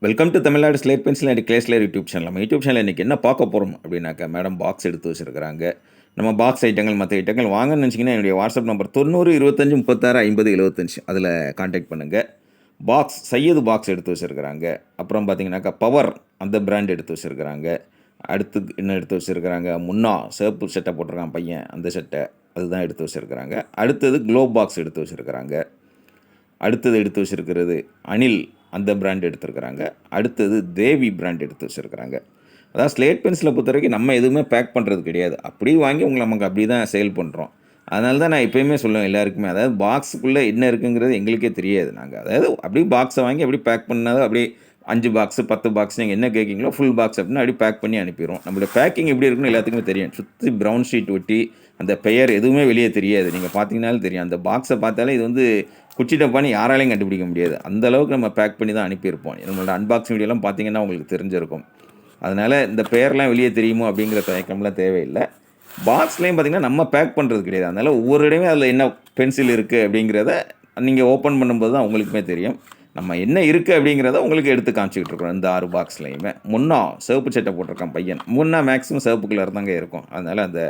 Welcome to Tamil Nadu slate pencil and clay slayer YouTube channel. நம்ம YouTube channel இன்றைக்கி என்ன பார்க்க போகிறோம் அப்படின்னாக்கா, மேடம் பாக்ஸ் எடுத்து வச்சுருக்கிறாங்க. நம்ம பாக்ஸ் ஐட்டங்கள் மற்ற ஐட்டங்கள் வாங்கன்னு நினச்சிங்கன்னா என்னுடைய வாட்ஸ்அப் நம்பர் 90 25 36 50 75 அதில் கான்டாக்ட் பண்ணுங்கள். பாக்ஸ் சையது பாக்ஸ் எடுத்து வச்சுருக்கிறாங்க. அப்புறம் பார்த்தீங்கன்னாக்கா பவர் அந்த பிராண்ட் எடுத்து வச்சுருக்கிறாங்க. அடுத்து என்ன எடுத்து வச்சுருக்கிறாங்க, முன்னா சேப்பு செட்டை போட்டிருக்கான் பையன், அந்த செட்டை அதுதான் எடுத்து வச்சுருக்கிறாங்க. அடுத்தது க்ளோப் பாக்ஸ் எடுத்து வச்சுருக்கிறாங்க. அடுத்தது எடுத்து வச்சுருக்கிறது அனில் அந்த பிராண்ட் எடுத்துருக்கிறாங்க. அடுத்தது தேவி பிராண்ட் எடுத்து வச்சுருக்கிறாங்க. அதாவது ஸ்லேட் பென்சிலை பொறுத்த வரைக்கும் நம்ம எதுவுமே பேக் பண்ணுறது கிடையாது. அப்படியே வாங்கி நமக்கு அப்படி தான் சேல் பண்ணுறோம். அதனால தான் நான் எப்போயுமே சொல்லுவேன் எல்லாருக்குமே, அதாவது பாக்ஸுக்குள்ளே என்ன இருக்குங்கிறது எங்களுக்கே தெரியாது. நாங்கள் அதாவது அப்படியே பாக்ஸை வாங்கி அப்படியே பேக் பண்ணாத அப்படியே 5 பாக்ஸு 10 பாக்ஸ் நீங்கள் என்ன கேட்குறீங்களோ ஃபுல் பாக்ஸ் அப்படின்னு அப்படியே பேக் பண்ணி அனுப்பிடுவோம். நம்மளுடைய பேக்கிங் எப்படி இருக்குன்னு எல்லாத்துக்குமே தெரியும். சுற்றி ப்ரௌன் ஷீட் ஒட்டி அந்த பெயர் எதுவுமே வெளியே தெரியாது. நீங்கள் பார்த்தீங்கன்னாலும் தெரியும். அந்த பாக்ஸை பார்த்தாலே இது வந்து குச்சி டப்பான்னு யாராலையும் கண்டுபிடிக்க முடியாது. அந்தளவுக்கு நம்ம பேக் பண்ணி தான் அனுப்பியிருப்போம். நம்மளோட அன்பாக்சிங் வீடியோலாம் பார்த்தீங்கன்னா உங்களுக்கு தெரிஞ்சிருக்கும். அதனால் இந்த பெயர்லாம் வெளியே தெரியுமோ அப்படிங்கிற தயக்கம்லாம் தேவையில்லை. பாக்ஸ்லேயும் பார்த்திங்கன்னா நம்ம பேக் பண்ணுறது கிடையாது. அதனால் ஒவ்வொரு இடமே அதில் என்ன பென்சில் இருக்குது அப்படிங்கிறத நீங்கள் ஓப்பன் பண்ணும்போது தான் உங்களுக்குமே தெரியும். நம்ம என்ன இருக்குது அப்படிங்கிறத உங்களுக்கு எடுத்து காமிச்சிக்கிட்டு இருக்கிறோம். இந்த 6 பாக்ஸ்லையுமே முன்னா சிவப்பு சட்டை போட்டிருக்கான் பையன். முன்னா மேக்ஸிமம் சிவப்பு கலர் தாங்க இருக்கும். அதனால் அந்த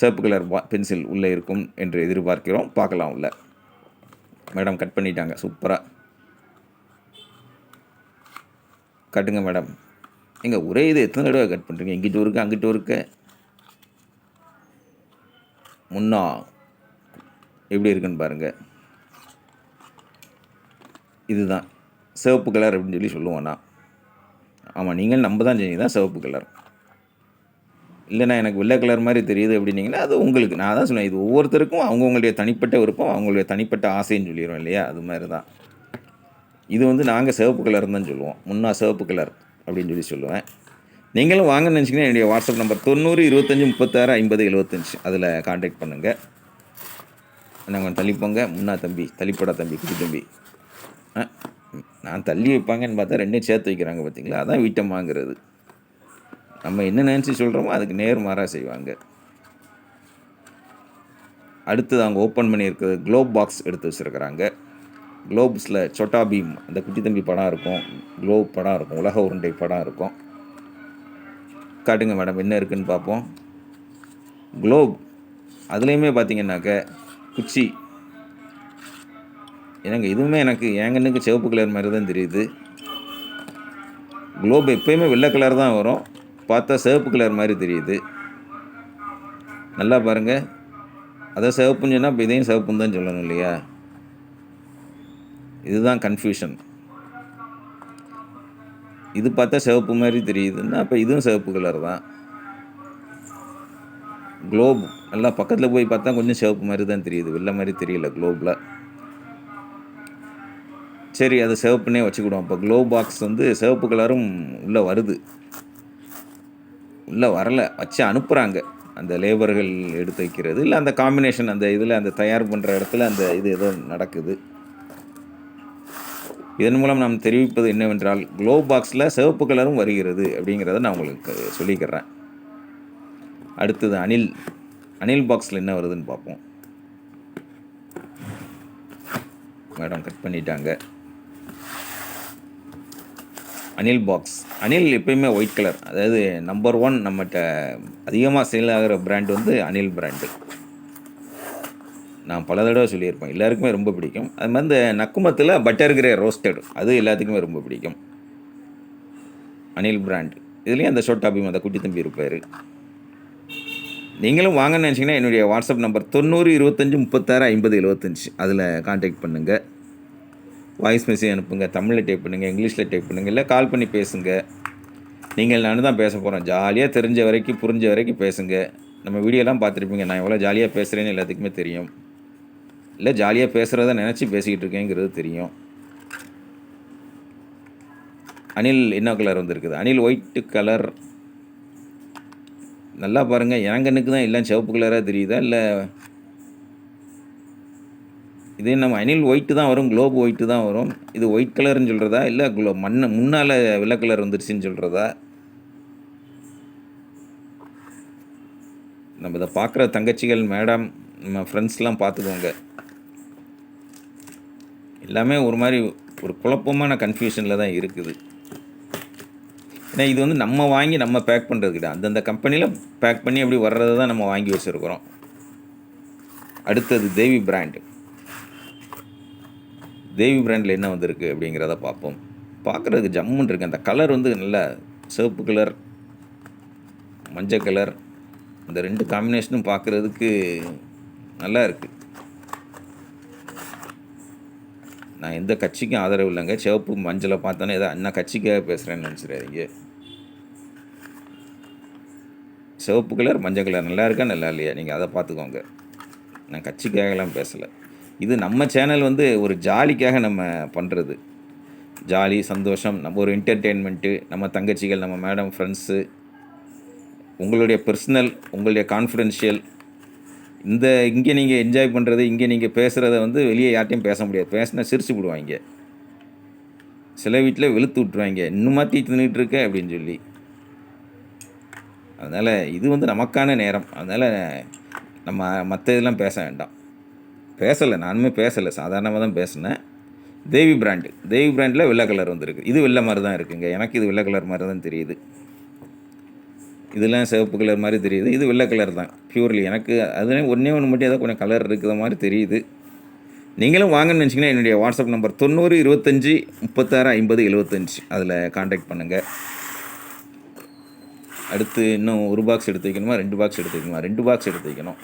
சிவப்பு கலர் பென்சில் உள்ளே இருக்கும் என்று எதிர்பார்க்கிறோம். பார்க்கலாம் உள்ள. மேடம் கட் பண்ணிட்டாங்க சூப்பராக. கட்டுங்க மேடம். எங்க ஒரே இது எத்தனை தடவை கட் பண்ணுறீங்க? இங்கிட்டு இருக்கு அங்கிட்டு இருக்கு. முன்னா எப்படி இருக்குன்னு பாருங்கள். இதுதான் சிவப்பு கலர் அப்படின்னு சொல்லி சொல்லுவோண்ணா. ஆமாம், நீங்கள் நம்ம தான் செஞ்சீங்க தான் சிவப்பு கலர். இல்லைண்ணா எனக்கு வெள்ளை கலர் மாதிரி தெரியுது அப்படின்னீங்கன்னா அது உங்களுக்கு. நான் தான் சொன்னேன், இது ஒவ்வொருத்தருக்கும் அவங்கவுங்களுடைய தனிப்பட்ட விருப்பம், அவங்களுடைய தனிப்பட்ட ஆசைன்னு சொல்லிடுவோம் இல்லையா, அது மாதிரி தான். இது வந்து நாங்கள் சிவப்பு கலர்னு தான் சொல்லுவோம். முன்னா சிவப்பு கலர் அப்படின்னு சொல்லி சொல்லுவேன். நீங்களும் வாங்கன்னு நினச்சிங்கன்னா என்னுடைய வாட்ஸ்அப் நம்பர் 90 25 36 50 75 அதில் கான்டாக்ட் பண்ணுங்கள். நாங்கள் தள்ளிப்போங்க. முன்னா தம்பி, தள்ளிப்படா தம்பி, குட்டி தம்பி. நான் தள்ளி வைப்பாங்கன்னு பார்த்தா ரெண்டையும் சேர்த்து வைக்கிறாங்க பார்த்தீங்களா, அதான் வீட்டம்மாங்கிறது. நம்ம என்ன நினச்சி சொல்கிறோமோ அதுக்கு நேர்மாறாக செய்வாங்க. அடுத்தது அவங்க ஓப்பன் பண்ணியிருக்கிறது க்ளோப் பாக்ஸ் எடுத்து வச்சுருக்கிறாங்க. க்ளோப்ஸில் சோட்டா பீம் அந்த குட்டி தம்பி படம் இருக்கும், க்ளோப் படம் இருக்கும், உலக உருண்டை படம் இருக்கும். காட்டுங்க மேடம் என்ன இருக்குதுன்னு பார்ப்போம். க்ளோப் அதுலேயுமே பார்த்தீங்கன்னாக்க குச்சி. ஏங்க இதுவுமே எனக்கு என் சிவப்பு கலர் மாதிரி தான் தெரியுது. க்ளோப் எப்போயுமே வெள்ளை கலர் தான் வரும், பார்த்தா சிவப்பு கலர் மாதிரி தெரியுது. நல்லா பாருங்கள். அதை சிவப்புன்னு சொன்னால் இப்போ இதையும் சிவப்புன்னு தான் சொல்லணும் இல்லையா? இதுதான் கன்ஃபியூஷன். இது பார்த்தா சிவப்பு மாதிரி தெரியுதுன்னா அப்போ இதுவும் சிவப்பு கலர் தான். க்ளோப் நல்லா பக்கத்தில் போய் பார்த்தா கொஞ்சம் சிவப்பு மாதிரி தான் தெரியுது, வெள்ளை மாதிரி தெரியல க்ளோப்பில். சரி, அது சிவப்புன்னே வச்சுக்கிடுவோம். இப்போ க்ளோப் பாக்ஸ் வந்து சிவப்பு கலரும் உள்ளே வருது. உள்ளே வரலை, வச்சு அனுப்புகிறாங்க. அந்த லேபர்கள் எடுத்து வைக்கிறது இல்லை அந்த காம்பினேஷன் அந்த இதில் அந்த தயார் பண்ணுற இடத்துல அந்த இது ஏதோ நடக்குது. இதன் மூலம் நாம் தெரிவிப்பது என்னவென்றால் க்ளோப் பாக்ஸில் சிவப்பு கலரும் வருகிறது அப்படிங்கிறத நான் உங்களுக்கு சொல்லிக்கிறேன். அடுத்தது அனில் பாக்ஸில் என்ன வருதுன்னு பார்ப்போம். மேடம் கட் பண்ணிட்டாங்க. அனில் பாக்ஸ். அனில் எப்போயுமே ஒயிட் கலர். அதாவது நம்பர் 1 நம்மகிட்ட அதிகமாக சேல் ஆகிற பிராண்டு வந்து அனில் பிராண்டு. நான் பல தடவை சொல்லியிருப்பேன், எல்லாருக்குமே ரொம்ப பிடிக்கும். அது மாதிரி இந்த நக்குமத்தில் பட்டர் கிரே ரோஸ்டட் அது எல்லாத்துக்குமே ரொம்ப பிடிக்கும். அனில் பிராண்ட். இதுலேயும் அந்த சோட்டா பீம் அந்த குட்டி தம்பி இருப்பார். நீங்களும் வாங்கன்னு நினச்சிங்கன்னா என்னுடைய வாட்ஸ்அப் நம்பர் 90 25 36 50 75 அதில் கான்டாக்ட் பண்ணுங்கள். வாய்ஸ் மெசேஜ் அனுப்புங்க. தமிழில் டைப் பண்ணுங்கள், இங்கிலீஷில் டைப் பண்ணுங்கள், இல்லை கால் பண்ணி பேசுங்க. நீங்கள் நான் தான் பேச போகிறோம். ஜாலியாக தெரிஞ்ச வரைக்கும் புரிஞ்ச வரைக்கும் பேசுங்க. நம்ம வீடியோலாம் பார்த்துருப்பீங்க, நான் எவ்வளோ ஜாலியாக பேசுகிறேன்னு எல்லாத்துக்குமே தெரியும். இல்லை ஜாலியாக பேசுகிறத நினச்சி பேசிக்கிட்டு இருக்கேங்கிறது தெரியும். அனில் என்ன கலர் வந்துருக்குது? Anil white colour. நல்லா பாருங்கள். என் கண்ணுக்கு தான் எல்லாம் சிவப்பு கலராக தெரியுதா இல்லை இதே நம்ம அனில் ஒயிட்டு தான் வரும், க்ளோப் ஒயிட்டு தான் வரும். இது ஒயிட் கலர்னு சொல்கிறதா இல்லை முன்னால் வெள்ளை கலர் வந்துருச்சுன்னு சொல்கிறதா? நம்ம இதை பார்க்குற தங்கச்சிகள், மேடம், நம்ம ஃப்ரெண்ட்ஸ்லாம் பார்த்துக்கோங்க. எல்லாமே ஒரு மாதிரி ஒரு குழப்பமான கன்ஃபியூஷனில் தான் இருக்குது. ஏன்னா இது வந்து நம்ம வாங்கி நம்ம பேக் பண்ணுறது கிடையாது. அந்தந்த கம்பெனியில் பேக் பண்ணி அப்படி வர்றது தான் நம்ம வாங்கி வச்சுருக்குறோம். அடுத்தது தேவி பிராண்டு. தேவி பிராண்டில் என்ன வந்திருக்கு அப்படிங்கிறத பார்ப்போம். பார்க்குறதுக்கு ஜம்முன்னு இருக்குது. அந்த கலர் வந்து நல்ல சிவப்பு கலர், மஞ்சள் கலர், இந்த 2 காம்பினேஷனும் பார்க்குறதுக்கு நல்லா இருக்குது. நான் எந்த கட்சிக்கும் ஆதரவு இல்லைங்க. சிவப்பு மஞ்சளை பார்த்தோன்னே ஏதோ அண்ணா கட்சிக்காக பேசுகிறேன்னு நினச்சிடாதீங்க. சிவப்பு கலர், மஞ்சள் கலர் நல்லா இருக்கா நல்லா இல்லையா நீங்கள் அதை பார்த்துக்கோங்க. நான் கட்சிக்காகலாம் பேசலை. இது நம்ம சேனல் வந்து ஒரு ஜாலிக்காக நம்ம பண்ணுறது. ஜாலி, சந்தோஷம், நம்ம ஒரு என்டர்டெயின்மெண்ட்டு, நம்ம தங்கச்சிகள், நம்ம மேடம், ஃப்ரெண்ட்ஸு, உங்களுடைய பர்சனல், உங்களுடைய கான்ஃபிடென்ஷியல், இங்கே நீங்கள் என்ஜாய் பண்ணுறது, இங்கே நீங்கள் பேசுகிறத வந்து வெளியே யார்ட்டையும் பேச முடியாது. பேசினா சிரிச்சு விடுவாங்க. சில வீட்டில் வெளுத்து விட்ருவாங்க, இன்னும் மாற்றி தின்னுட்டு இருக்க அப்படின்னு சொல்லி. அதனால் இது வந்து நமக்கான நேரம். அதனால் நம்ம மற்ற இதெல்லாம் பேச வேண்டாம். பேசலை, நானுமே பேசலை, சாதாரணமாக தான் பேசினேன். தேவி பிராண்டில் வெள்ளை கலர் வந்துருக்கு. இது வெள்ளை மாதிரி தான் இருக்குங்க. எனக்கு இது வெள்ளை கலர் மாதிரி தான் தெரியுது. இதெல்லாம் சிவப்பு கலர் மாதிரி தெரியுது. இது வெள்ளை கலர் தான் பியூர்லி. எனக்கு அதுலேயே ஒன்றே ஒன்று மட்டும் ஏதோ கொஞ்சம் கலர் இருக்கிற மாதிரி தெரியுது. நீங்களும் வாங்கன்னு நினச்சிங்கன்னா என்னுடைய வாட்ஸ்அப் நம்பர் 90 25 36 50 75 அதில் காண்டாக்ட் பண்ணுங்கள். அடுத்து இன்னும் 1 பாக்ஸ் எடுத்து வைக்கணுமா, 2 பாக்ஸ் எடுத்து வைக்கணுமா? 2 பாக்ஸ் எடுத்து வைக்கணும்.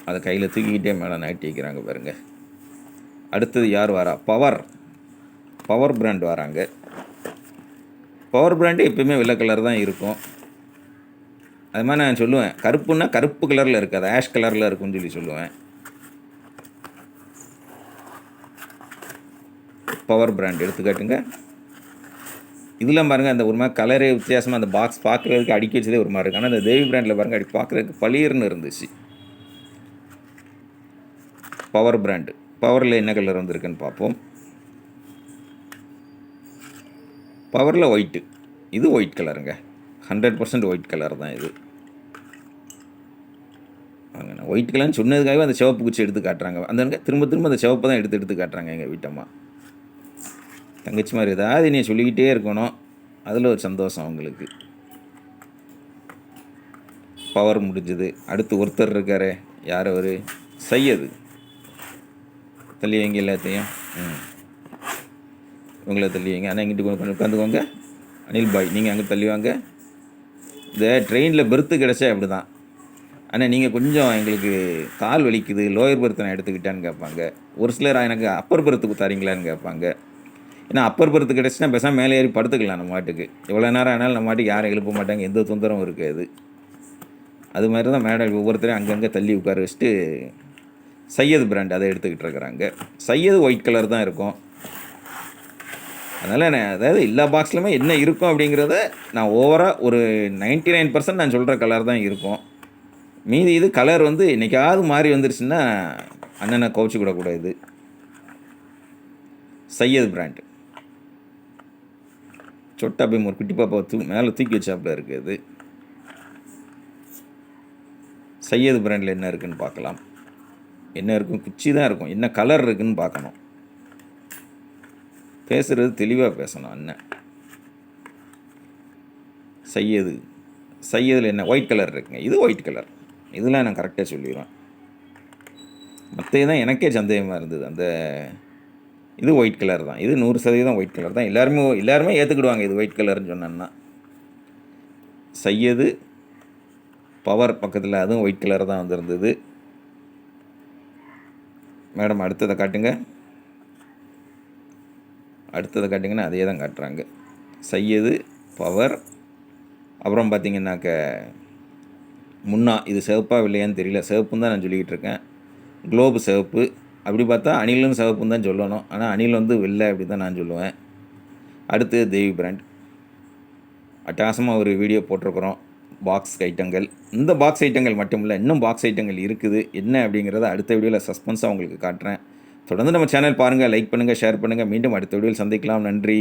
அதை கையில் தூக்கிக்கிட்டே மேலே நாட்டி வைக்கிறாங்க பாருங்கள். அடுத்தது யார் வரா? பவர் பிராண்ட் வராங்க. பவர் பிராண்டு எப்போயுமே வெள்ளை கலர் தான் இருக்கும். அது மாதிரி நான் சொல்லுவேன், கருப்புன்னா கருப்பு கலரில் இருக்காது, ஆஷ் கலரில் இருக்குன்னு சொல்லி சொல்லுவேன். பவர் பிராண்ட் எடுத்துக்காட்டுங்க. இதெல்லாம் பாருங்கள், அந்த ஒரு மாதிரி கலரே வித்தியாசமாக, அந்த பாக்ஸ் பார்க்குறதுக்கு அடுக்கி வச்சதே ஒரு மாதிரி இருக்குது. ஆனால் அந்த தேவி பிராண்டில் பாருங்கள், அடி பார்க்குறதுக்கு பளிர்னு இருந்துச்சு. Power brand. பவரில் என்ன கலர் வந்திருக்குன்னு பார்ப்போம். பவரில் ஒயிட்டு. இது ஒயிட் கலருங்க, 100% ஒயிட் கலர் தான் இது. நான் ஒயிட் கலர்னு சொன்னதுக்காகவே அந்த சிவப்பு குச்சி எடுத்து காட்டுறாங்க. அந்த திரும்ப அந்த சிவப்பை தான் எடுத்து காட்டுறாங்க எங்கள் வீட்டம்மா. தங்கச்சி மாதிரி ஏதாவது நீ சொல்லிக்கிட்டே இருக்கணும், அதில் ஒரு சந்தோஷம் அவங்களுக்கு. பவர் முடிஞ்சது. அடுத்து ஒருத்தர் இருக்கார், யார் அவர்? சையது. தள்ளி வைங்க எல்லாத்தையும். இவங்கள தள்ளி வைங்க. ஆனால் எங்கிட்ட கொஞ்சம் உட்காந்துக்கோங்க. அனில் பாய், நீங்கள் அங்கே தள்ளி வாங்க. இந்த ட்ரெயினில் பெர்த்து கிடச்சா அப்படி தான். ஆனால் நீங்கள் கொஞ்சம் எங்களுக்கு கால் வலிக்குது, லோயர் பெர்த்தை நான் எடுத்துக்கிட்டேன்னு கேட்பாங்க. ஒரு சிலர் எனக்கு அப்பர் பெர்த்துக்கு தரீங்களான்னு கேட்பாங்க. ஏன்னா அப்பர் பெர்த்து கிடச்சின்னா பேசாமல் மேலே ஏறி படுத்துக்கலாம் நம்ம மாட்டுக்கு. எவ்வளோ நேரம் ஆனாலும் நம்ம மாட்டுக்கு யாரும் எழுப்ப மாட்டாங்க, எந்த தொந்தரவும் இருக்காது. அது மாதிரி தான் மேடம் ஒவ்வொருத்தரையும் அங்கங்கே தள்ளி உட்கார வச்சுட்டு சையது பிராண்ட் அதை எடுத்துக்கிட்டு இருக்கிறாங்க. சையது ஒயிட் கலர் தான் இருக்கும். அதனால் அதாவது எல்லா பாக்ஸ்லையுமே என்ன இருக்கும் அப்படிங்கிறத நான் ஓவராக ஒரு 99% நான் சொல்கிற கலர் தான் இருக்கும். மீதி இது கலர் வந்து என்றைக்காவது மாறி வந்துருச்சுன்னா அண்ணனை கவுச்சி கூடக்கூடாது. சையது பிராண்டு. சொட்டா பீம் ஒரு குட்டி பாப்பா மேலே தூக்கி வச்சாப்பில் இருக்குது. சையது பிராண்டில் என்ன இருக்குதுன்னு பார்க்கலாம். என்ன இருக்கும்? குச்சி தான் இருக்கும். என்ன கலர் இருக்குதுன்னு பார்க்கணும். பேசுகிறது தெளிவாக பேசணும் அண்ணன். சையதில் என்ன ஒயிட் கலர் இருக்குங்க. இது ஒயிட் கலர். இதெல்லாம் நான் கரெக்டாக சொல்லிடுவேன். மற்ற தான் எனக்கே சந்தேகமாக இருந்தது. அந்த இது ஒயிட் கலர் தான். இது 100% ஒயிட் கலர் தான். எல்லாருமே ஏற்றுக்கிடுவாங்க இது ஒயிட் கலர்னு சொன்னேன்னா. சையது பவர் பக்கத்தில் அதுவும் ஒயிட் கலர் தான் வந்திருந்தது. மேடம் அடுத்ததை காட்டுங்கன்னா அதே தான் காட்டுறாங்க. சையது பவர். அப்புறம் பார்த்திங்கன்னாக்க முன்னா, இது சிவப்பா இல்லையான்னு தெரியல, சிவப்புன்னு தான் நான் சொல்லிக்கிட்டு இருக்கேன். குளோபு சிவப்பு. அப்படி பார்த்தா அணிலும் சிவப்புன்னு தான் சொல்லணும். ஆனால் அணில் வந்து வெள்ளை அப்படி தான் நான் சொல்லுவேன். அடுத்து தேவி பிராண்ட். அட்டகாசமாக ஒரு வீடியோ போட்டிருக்கிறோம். பாக்ஸ் ஐட்டங்கள். இந்த பாக்ஸ் ஐட்டங்கள் மட்டும் இல்லை, இன்னும் பாக்ஸ் ஐட்டங்கள் இருக்குது. என்ன அப்படிங்கிறத அடுத்த வீடியோவில் சஸ்பென்ஸாக உங்களுக்கு காட்டுறேன். தொடர்ந்து நம்ம சேனல் பாருங்கள், லைக் பண்ணுங்கள், ஷேர் பண்ணுங்கள். மீண்டும் அடுத்த வீடியோவில் சந்திக்கலாம். நன்றி.